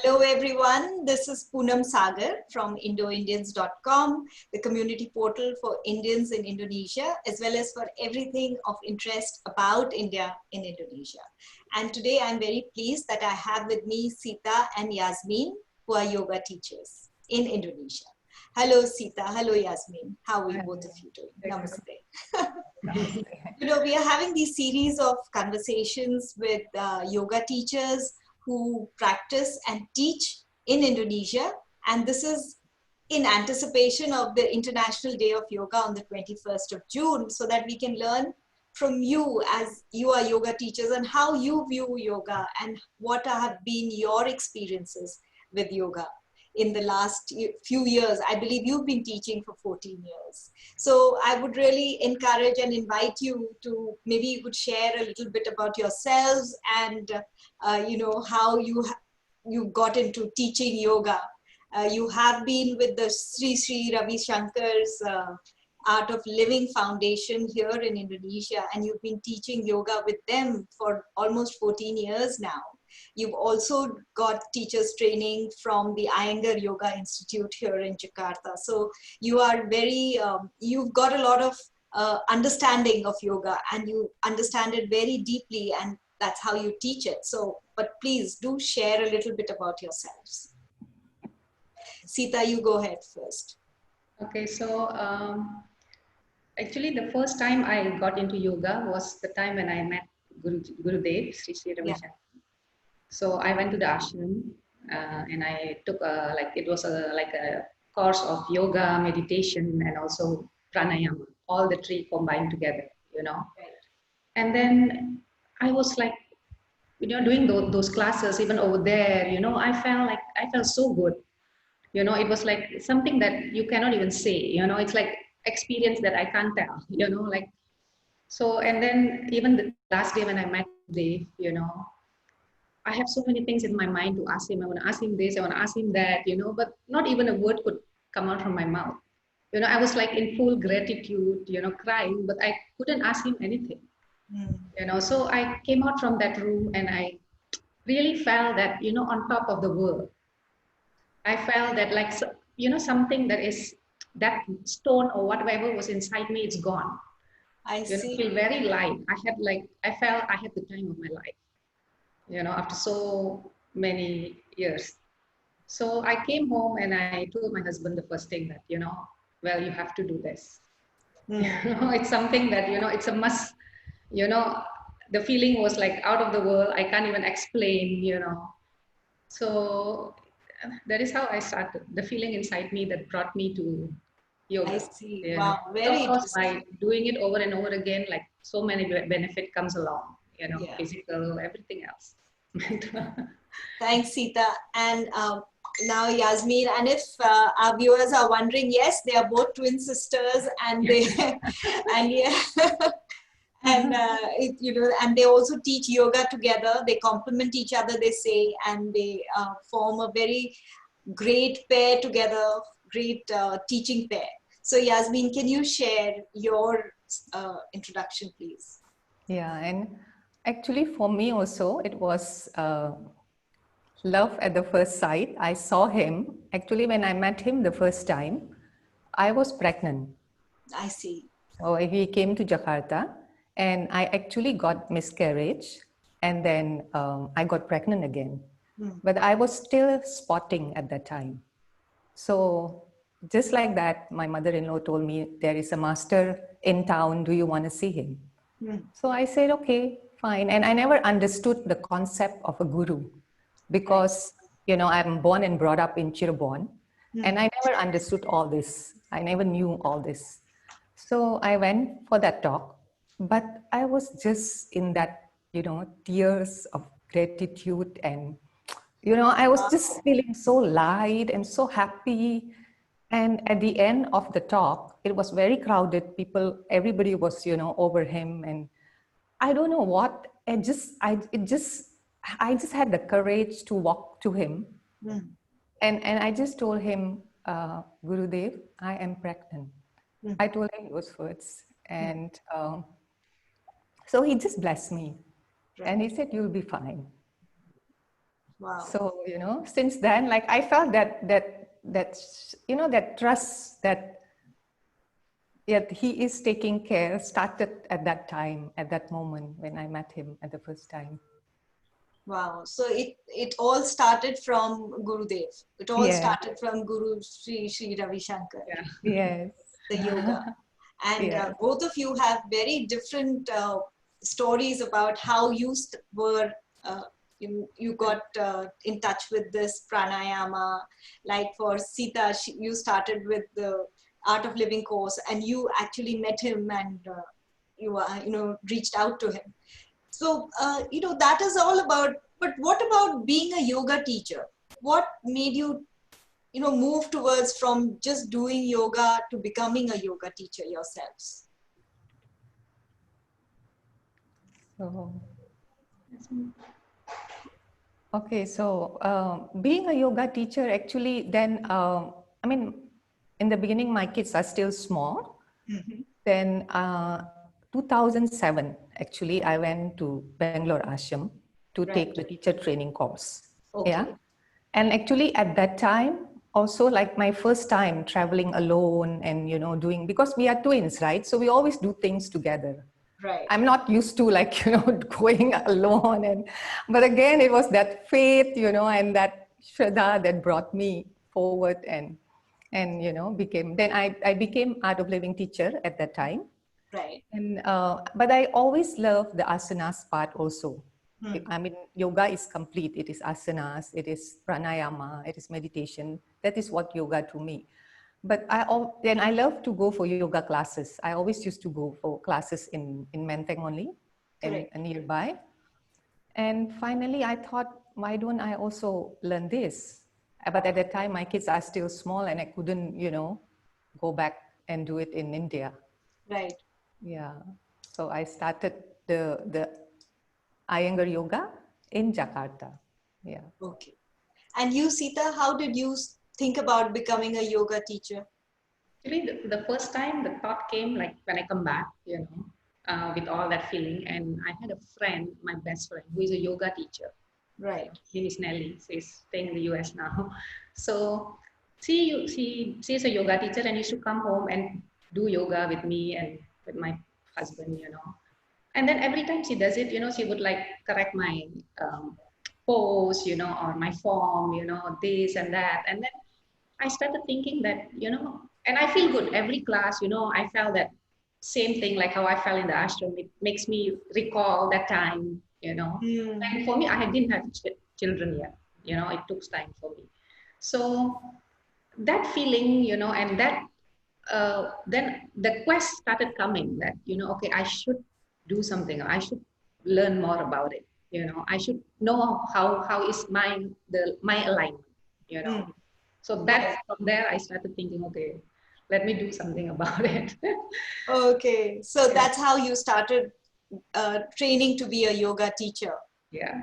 Hello everyone, this is Poonam Sagar from IndoIndians.com, the community portal for Indians in Indonesia, as well as for everything of interest about India in Indonesia. And today I'm very pleased that I have with me Sita and Yazmeen, who are yoga teachers in Indonesia. Hello Sita, hello Yazmeen. How are you both of you doing? Namaste. We are having these series of conversations with yoga teachers who practice and teach in Indonesia. And this is in anticipation of the International Day of Yoga on the 21st of June, so that we can learn from you as you are yoga teachers and how you view yoga and what have been your experiences with yoga in the last few years. I believe you've been teaching for 14 years. So I would really encourage and invite you to, maybe you could share a little bit about yourselves and how you got into teaching yoga. You have been with the Sri Sri Ravi Shankar's Art of Living Foundation here in Indonesia, and you've been teaching yoga with them for almost 14 years now. You've also got teachers training from the Iyengar Yoga Institute here in Jakarta. So you are you've got a lot of understanding of yoga, and you understand it very deeply, and that's how you teach it. So, but please do share a little bit about yourselves. Sita, you go ahead first. Okay, so actually the first time I got into yoga was the time when I met Gurudev, Sri Sri Ravi Shankar. So I went to the ashram and I took it was like a course of yoga, meditation, and also pranayama, all the three combined together, Right. And then I was like, doing those classes, even over there, I felt so good. It was like something that you cannot even say, it's like experience that I can't tell, so, and then even the last day when I met Dave, I have so many things in my mind to ask him. I want to ask him this, I want to ask him that, but not even a word could come out from my mouth. I was like in full gratitude, crying, but I couldn't ask him anything. So I came out from that room and I really felt that, on top of the world. I felt that like, something that is that stone or whatever was inside me, it's gone. I see. Feel very light. I felt I had the time of my life, after so many years. So I came home and I told my husband the first thing that, well, you have to do this. It's something that, it's a must, the feeling was like out of the world. I can't even explain, So that is how I started. The feeling inside me that brought me to yoga. I see. Wow, very of course, interesting. by doing it over and over again, like so many benefit comes along, Yeah. physical, everything else. Thanks, Sita. And now Yazmeen, and if our viewers are wondering, yes, they are both twin sisters, and they and yeah. And and they also teach yoga together. They complement each other, they say, and they form a very great pair together, great teaching pair. So Yazmeen, can you share your introduction, please? Yeah, and actually for me also, it was love at the first sight. I saw him. Actually, when I met him the first time, I was pregnant. I see. So he came to Jakarta and I actually got miscarriage, and then I got pregnant again. But I was still spotting at that time. So just like that, my mother-in-law told me, there is a master in town. Do you want to see him? So I said, okay, fine. And I never understood the concept of a guru because, I'm born and brought up in Cirebon, and I never understood all this. I never knew all this. So I went for that talk, but I was just in that, tears of gratitude, and, I was just feeling so light and so happy. And at the end of the talk, it was very crowded. Everybody was, over him. And I don't know what, I just had the courage to walk to him. And I just told him, Gurudev, I am pregnant. I told him those words. And so he just blessed me. And he said, you'll be fine. Wow. So, since then, like I felt that trust that he is taking care started at that time, at that moment when I met him at the first time. Wow. So it all started from Gurudev. It all started from Guru Sri Ravi Shankar. Yeah. Yes. The yoga. And Yes. both of you have very different stories about how you were, you got in touch with this pranayama. Like for Sita, you started with the Art of Living course, and you actually met him and you reached out to him. So, that is all about, but what about being a yoga teacher? What made you, move towards from just doing yoga to becoming a yoga teacher yourselves? So, okay, so being a yoga teacher, actually, then, in the beginning, my kids are still small. Mm-hmm. Then 2007, actually, I went to Bangalore Ashram to take the teacher training course. Okay. Yeah. And actually at that time, also like my first time traveling alone and, doing, because we are twins, right? So we always do things together. Right. I'm not used to going alone. But again, it was that faith, and that Shraddha that brought me forward and then I became Art of Living teacher at that time. Right. And but I always love the asanas part also. I mean, yoga is complete. It is asanas, it is pranayama, it is meditation. That is what yoga to me. But then I love to go for yoga classes. I always used to go for classes in Menteng only, and nearby. And finally, I thought, why don't I also learn this? But at that time, my kids are still small, and I couldn't, go back and do it in India. Right. Yeah. So I started the Iyengar Yoga in Jakarta. Yeah. Okay. And you, Sita, how did you think about becoming a yoga teacher? Actually, the first time the thought came like when I come back, with all that feeling. And I had a friend, my best friend, who is a yoga teacher. Right. Her name is Nelly. She's staying in the US now. So she's a yoga teacher and used to come home and do yoga with me and with my husband, And then every time she does it, she would like correct my pose, or my form, this and that. And then I started thinking that, and I feel good every class, I felt that same thing, like how I felt in the ashram. It makes me recall that time, And for me, I didn't have children yet, it took time for me. So that feeling, and that, then the quest started coming that, okay, I should do something. I should learn more about it. I should know how is my alignment, So that from there I started thinking, okay, let me do something about it. Okay. So that's how you started training to be a yoga teacher. Yeah.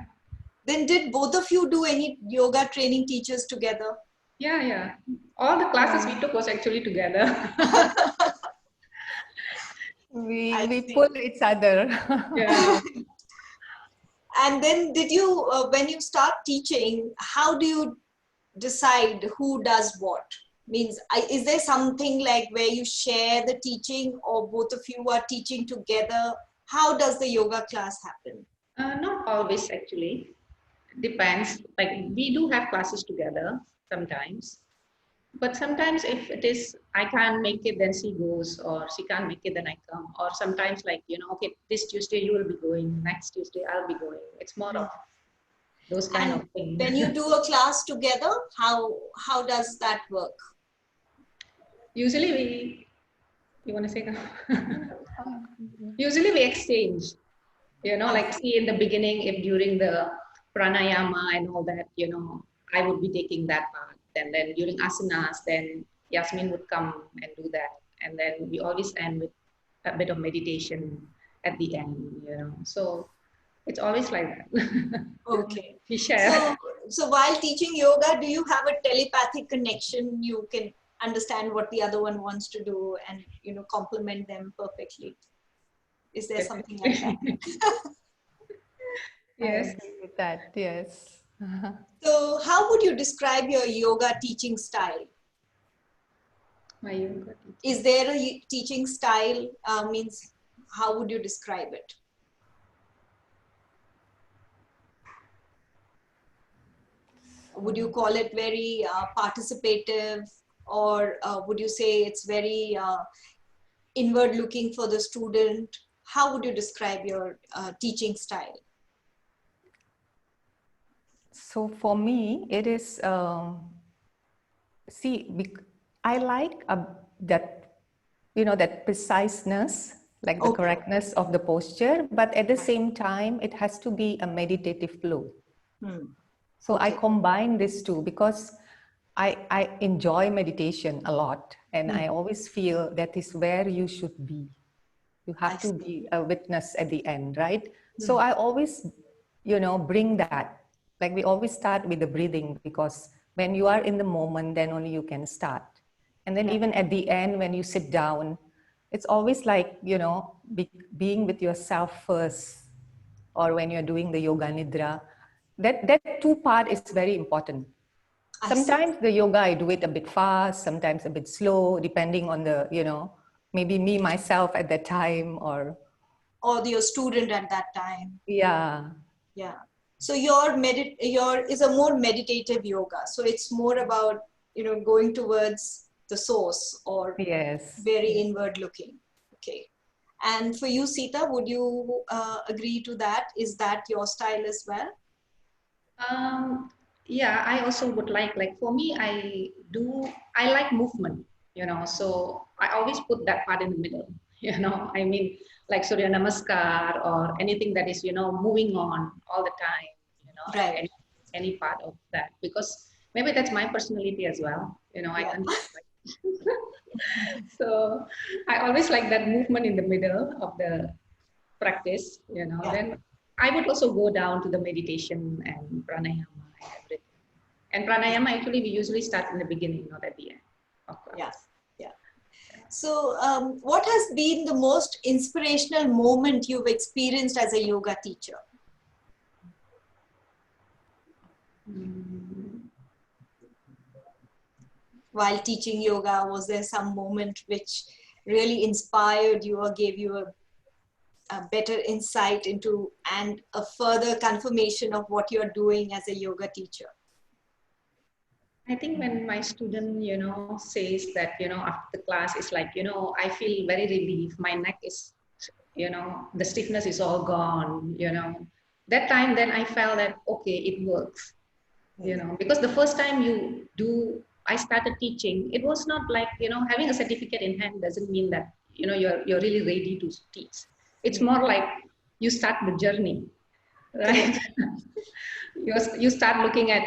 Then did both of you do any yoga training teachers together? Yeah. All the classes we took was actually together. We pull each other. Yeah. And then did you, when you start teaching, how do you decide who does what? Means, is there something like where you share the teaching or both of you are teaching together? How does the yoga class happen? Not always actually. Depends. Like we do have classes together sometimes. But sometimes if it is, I can't make it, then she goes, or she can't make it, then I come. Or sometimes like, okay, this Tuesday you will be going, next Tuesday I'll be going. It's more of those kind of things. When you do a class together, how does that work? Usually you want to say no? Usually we exchange, like see in the beginning, if during the pranayama and all that, I would be taking that part. And then during asanas, then Yazmeen would come and do that. And then we always end with a bit of meditation at the end, So it's always like that. Okay. We share. So while teaching yoga, do you have a telepathic connection? You can understand what the other one wants to do and, complement them perfectly. Is there something like that? Yes. I agree with that. Yes. So how would you describe your yoga teaching style? My yoga teacher. Is there a teaching style? Means, how would you describe it? Would you call it very participative, or would you say it's very inward looking for the student? How would you describe your teaching style? So for me, it is, I like that, that preciseness, like the correctness of the posture, but at the same time, it has to be a meditative flow. So I combine these two because I enjoy meditation a lot, and I always feel that is where you should be. You have to be a witness at the end, right? So I always, bring that. Like we always start with the breathing, because when you are in the moment, then only you can start. And then even at the end, when you sit down, it's always like, being with yourself first, or when you're doing the yoga nidra. That two part is very important. Sometimes the yoga, I do it a bit fast, sometimes a bit slow, depending on the, maybe me, myself at that time, or your student at that time. Yeah. So your is a more meditative yoga. So it's more about, going towards the source, or very inward looking. Okay. And for you, Sita, would you agree to that? Is that your style as well? Yeah, I also would like for me, I like movement, so I always put that part in the middle, I mean, like Surya Namaskar or anything that is, moving on all the time, right. any part of that, because maybe that's my personality as well, I can't. So I always like that movement in the middle of the practice, then I would also go down to the meditation and pranayama and everything. And pranayama, actually, we usually start in the beginning, not at the end of class. Yeah. So what has been the most inspirational moment you've experienced as a yoga teacher? While teaching yoga, was there some moment which really inspired you or gave you a better insight into and a further confirmation of what you're doing as a yoga teacher? I think when my student, says that, after the class, it's like, I feel very relieved. My neck is, the stiffness is all gone, That time, then I felt that, okay, it works, because the first time I started teaching, it was not like, having a certificate in hand doesn't mean that, you're really ready to teach. It's more like you start the journey, right? You start looking at,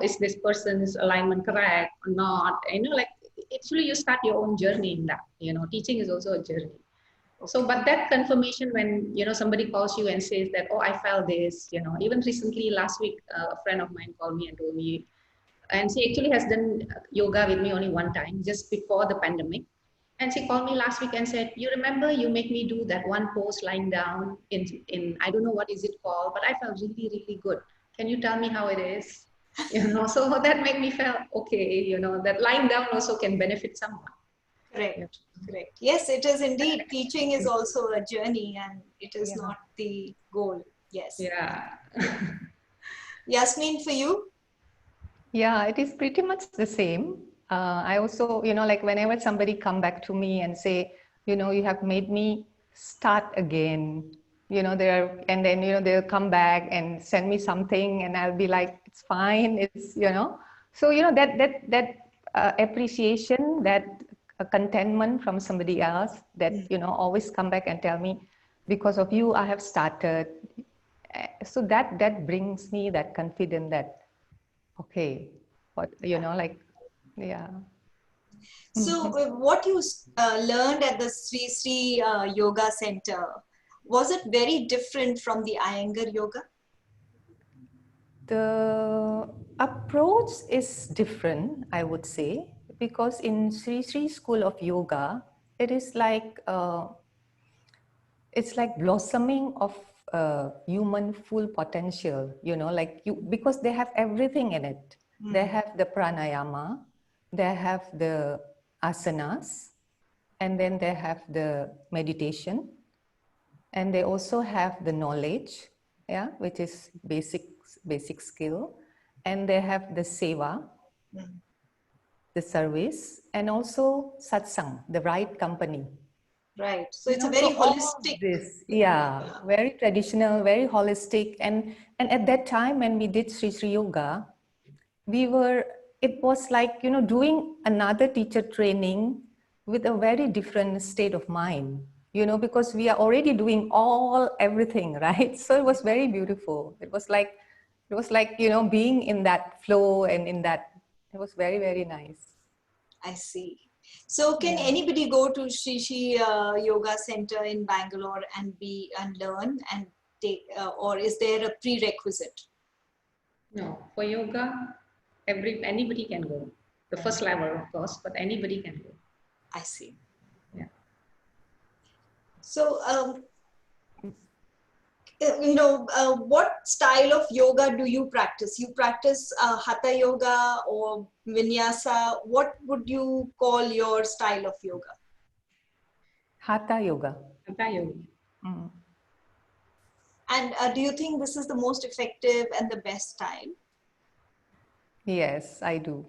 is this person's alignment correct or not? Like actually you start your own journey in that, teaching is also a journey. So, but that confirmation when, somebody calls you and says that, oh, I felt this, even recently last week, a friend of mine called me and told me, and she actually has done yoga with me only one time, just before the pandemic. And she called me last week and said, you remember you make me do that one pose lying down in I don't know what is it called, but I felt really, really good. Can you tell me how it is? So that made me feel, okay, that lying down also can benefit someone. Correct. Correct. Yes, it is indeed. Teaching is also a journey, and it is not the goal. Yes. Yeah. Yazmeen, for you? Yeah, it is pretty much the same. I also, like whenever somebody come back to me and say, you have made me start again, and then, they'll come back and send me something and I'll be like, it's fine. It's, so, that appreciation, that contentment from somebody else that, always come back and tell me, because of you, I have started. So that brings me that confidence that, okay, what, yeah. So what you learned at the Sri Sri Yoga Center, was it very different from the Iyengar Yoga? The approach is different, I would say, because in Sri Sri School of Yoga, it is like, it's like blossoming of human full potential, like because they have everything in it. They have the pranayama, they have the asanas, and then they have the meditation, and they also have the knowledge, which is basic skill, and they have the seva, the service, and also satsang, the right company. Right. So it's a very holistic. Very traditional, very holistic. And at that time when we did Sri Sri Yoga, it was like, doing another teacher training with a very different state of mind, because we are already doing everything, right? So it was very beautiful. It was like, being in that flow and it was very, very nice. I see. So can anybody go to Sri Sri Yoga Center in Bangalore and learn and take, or is there a prerequisite? No, for yoga, anybody can go. The first level, of course, but anybody can go. I see. Yeah. So, what style of yoga do you practice? You practice Hatha yoga or vinyasa? What would you call your style of yoga? Hatha yoga. Hatha yoga. Mm. And do you think this is the most effective and the best style? Yes, I do.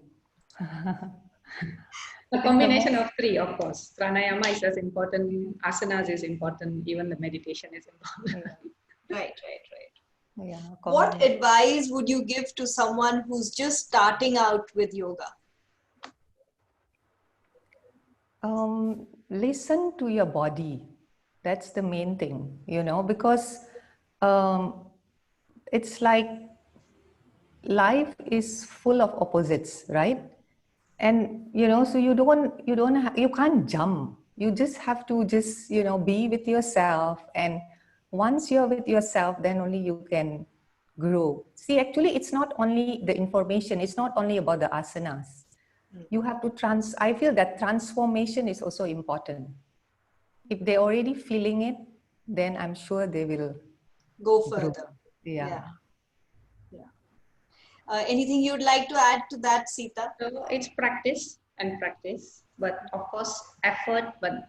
A combination of three, of course. Pranayama is as important, asanas is important, even the meditation is important. Right. Yeah, what advice would you give to someone who's just starting out with yoga? Listen to your body. That's the main thing, because it's like life is full of opposites, right? And so you can't jump. You just have to be with yourself, and once you're with yourself, then only you can grow. See, actually, it's not only the information, it's not only about the asanas. You have to I feel that transformation is also important. If they're already feeling it, then I'm sure they will go further. Grow. Yeah. Anything you'd like to add to that, Sita? So it's practice, but of course effort. But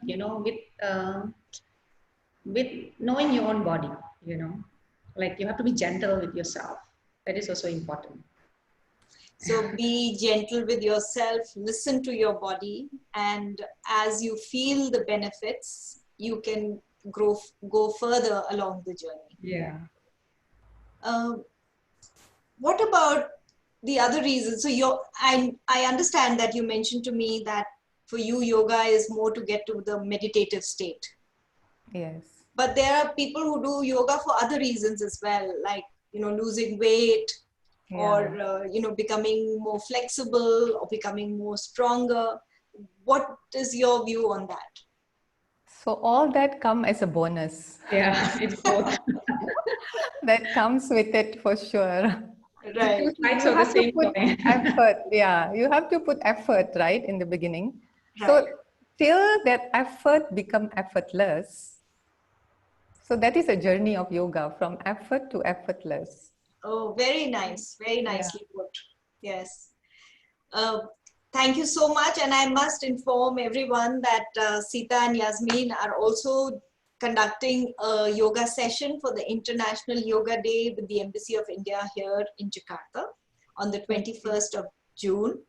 with knowing your own body, like you have to be gentle with yourself. That is also important. So be gentle with yourself, listen to your body, and as you feel the benefits, you can go further along the journey. Yeah. What about the other reasons? So I understand that you mentioned to me that for you, yoga is more to get to the meditative state. Yes. But there are people who do yoga for other reasons as well, like, losing weight, or, becoming more flexible or becoming more stronger. What is your view on that? So all that come as a bonus. Yeah, it's both. That comes with it for sure. Right. Two sides of the same coin. Effort. Yeah, you have to put effort, right, in the beginning. Right. So till that effort become effortless. So that is a journey of yoga, from effort to effortless. Oh, very nice. Very nicely put. Yes. Thank you so much. And I must inform everyone that Sita and Yazmeen are also conducting a yoga session for the International Yoga Day with the Embassy of India here in Jakarta on the 21st of June.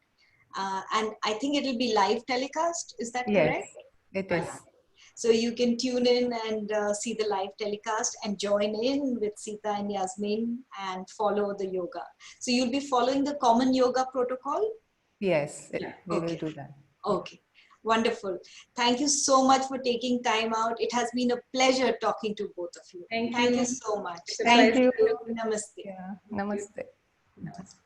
And I think it'll be live telecast. Is that correct? Yes, it is. So you can tune in and see the live telecast and join in with Sita and Yazmeen and follow the yoga. So you'll be following the common yoga protocol? Yes, we will do that. Okay, wonderful. Thank you so much for taking time out. It has been a pleasure talking to both of you. Thank you so much. Thank you. Namaste. Yeah. Namaste. Namaste.